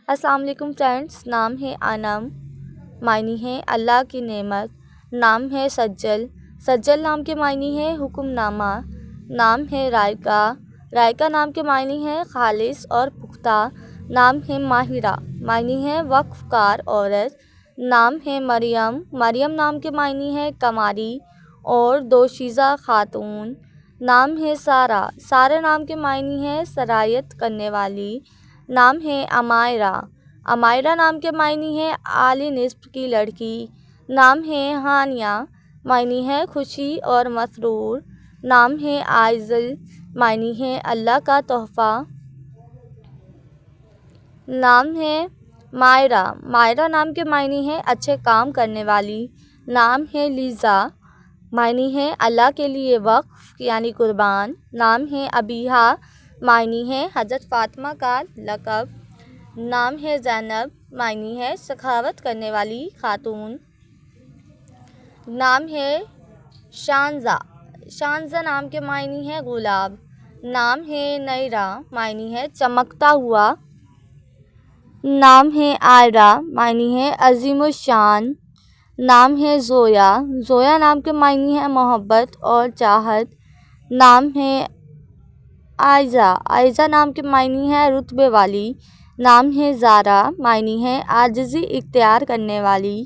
السلام علیکم فرینڈس، نام ہے انم، معنی ہے اللہ کی نعمت، نام ہے سجل، سجل نام کے معنی ہے حکم نامہ، نام ہے رائقہ، رائقہ نام کے معنی ہے خالص اور پختہ، نام ہے ماہرہ، معنی ہے وقف کار عورت، نام ہے مریم، مریم نام کے معنی ہے کماری اور دوشیزہ خاتون، نام ہے سارہ، سارہ نام کے معنی ہے سرایت کرنے والی، نام ہے امائرہ، امائرہ نام کے معنی ہے اعلی نسب کی لڑکی، نام ہے ہانیہ، معنی ہے خوشی اور مسرور، نام ہے عائزل، معنی ہے اللہ کا تحفہ، نام ہے مائرہ، مائرہ نام کے معنی ہے اچھے کام کرنے والی، نام ہے لیزا، معنی ہے اللہ کے لیے وقف یعنی قربان، نام ہے ابیہا، معنی ہے حضرت فاطمہ کا لقب، نام ہے زینب، معنی ہے سخاوت کرنے والی خاتون، نام ہے شانزہ، شانزہ نام کے معنی ہے گلاب، نام ہے نیرہ، معنی ہے چمکتا ہوا، نام ہے آئرہ، معنی ہے عظیم الشان، نام ہے زویا، زویا نام کے معنی ہے محبت اور چاہت، نام ہے عائزہ، عائزہ نام کے معنی ہے رتبے والی، نام ہے زارہ، معنی ہے عاجزی اختیار کرنے والی،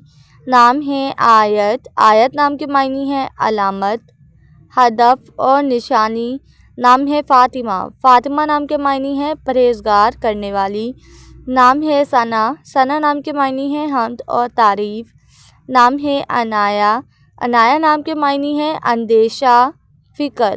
نام ہے آیت، آیت نام کے معنی ہے علامت، ہدف اور نشانی، نام ہے فاطمہ، فاطمہ نام کے معنی ہے پرہیزگار کرنے والی، نام ہے ثنا، ثنا نام کے معنی ہے حمد اور تعریف، نام ہے عنایہ، عنایہ نام کے معنی ہے اندیشہ، فکر۔